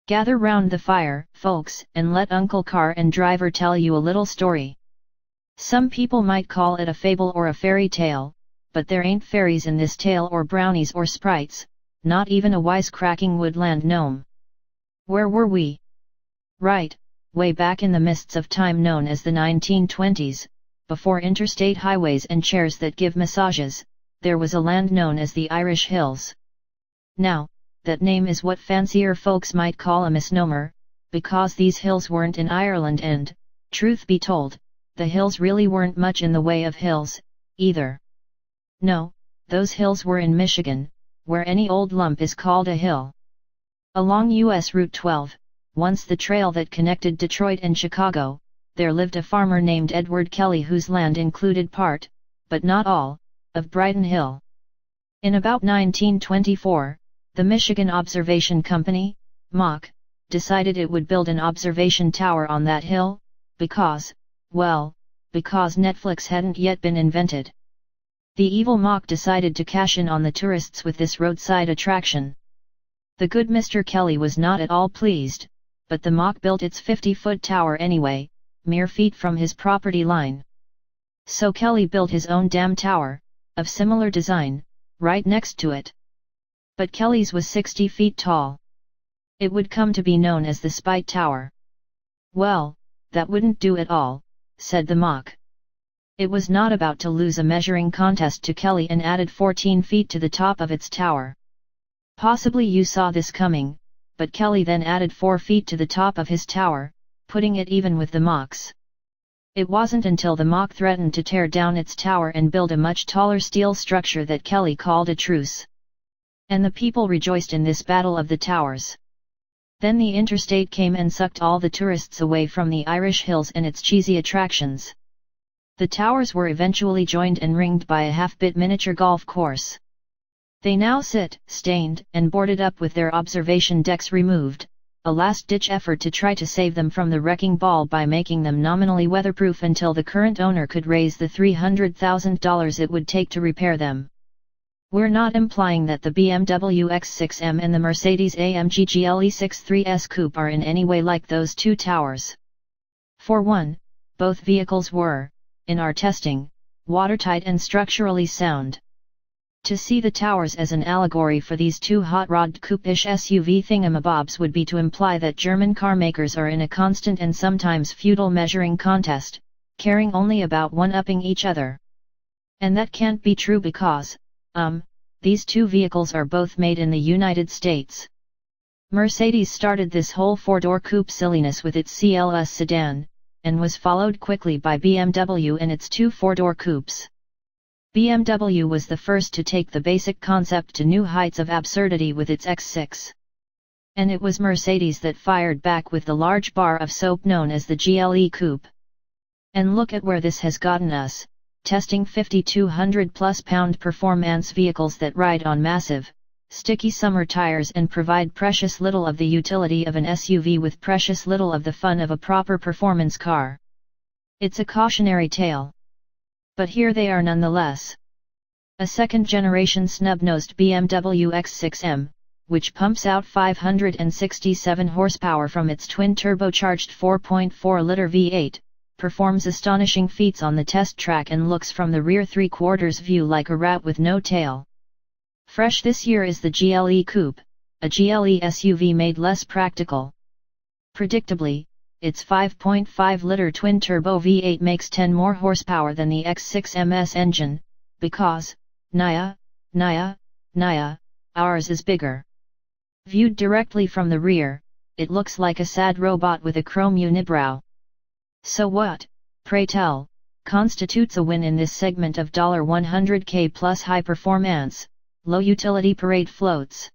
Gather round the fire, folks, and let Uncle Car and Driver tell you a little story. Some people might call it a fable or a fairy tale, but there ain't fairies in this tale or brownies or sprites, not even a wisecracking woodland gnome. Where were we? Right, way back in the mists of time known as the 1920s, before interstate highways and chairs that give massages, there was a land known as the Irish Hills. Now, that name is what fancier folks might call a misnomer, because these hills weren't in Ireland and, truth be told, the hills really weren't much in the way of hills, either. No, those hills were in Michigan, where any old lump is called a hill. Along US Route 12, once the trail that connected Detroit and Chicago, there lived a farmer named Edward Kelly whose land included part, but not all, of Brighton Hill. In about 1924, the Michigan Observation Company, MOC, decided it would build an observation tower on that hill, because Netflix hadn't yet been invented. The evil MOC decided to cash in on the tourists with this roadside attraction. The good Mr. Kelly was not at all pleased, but the MOC built its 50-foot tower anyway, mere feet from his property line. So Kelly built his own damn tower, of similar design, right next to it. But Kelly's was 60 feet tall. It would come to be known as the Spite Tower. Well, that wouldn't do at all, said the MOC. It was not about to lose a measuring contest to Kelly and added 14 feet to the top of its tower. Possibly you saw this coming, but Kelly then added 4 feet to the top of his tower, putting it even with the MOC's. It wasn't until the MOC threatened to tear down its tower and build a much taller steel structure that Kelly called a truce. And the people rejoiced in this battle of the towers. Then the interstate came and sucked all the tourists away from the Irish Hills and its cheesy attractions. The towers were eventually joined and ringed by a half-bit miniature golf course. They now sit, stained and boarded up with their observation decks removed, a last-ditch effort to try to save them from the wrecking ball by making them nominally weatherproof until the current owner could raise the $300,000 it would take to repair them. We're not implying that the BMW X6M and the Mercedes-AMG GLE63 Coupe are in any way like those two towers. For one, both vehicles were, in our testing, watertight and structurally sound. To see the towers as an allegory for these two hot-rodded coupe-ish SUV thingamabobs would be to imply that German car makers are in a constant and sometimes futile measuring contest, caring only about one-upping each other. And that can't be true because, these two vehicles are both made in the United States. Mercedes started this whole four-door coupe silliness with its CLS sedan, and was followed quickly by BMW and its two four-door coupes. BMW was the first to take the basic concept to new heights of absurdity with its X6. And it was Mercedes that fired back with the large bar of soap known as the GLE Coupe. And look at where this has gotten us. Testing 5,200+ pound performance vehicles that ride on massive, sticky summer tires and provide precious little of the utility of an SUV with precious little of the fun of a proper performance car. It's a cautionary tale. But here they are nonetheless. A second-generation snub-nosed BMW X6M, which pumps out 567 horsepower from its twin-turbocharged 4.4-liter V8, performs astonishing feats on the test track and looks from the rear three-quarters view like a rat with no tail. Fresh this year is the GLE Coupe, a GLE SUV made less practical. Predictably, its 5.5-liter twin-turbo V8 makes 10 more horsepower than the X6MS engine, because, ours is bigger. Viewed directly from the rear, it looks like a sad robot with a chrome unibrow. So what, pray tell, constitutes a win in this segment of $100K plus high performance, low utility parade floats?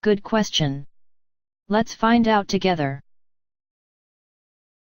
Good question. Let's find out together.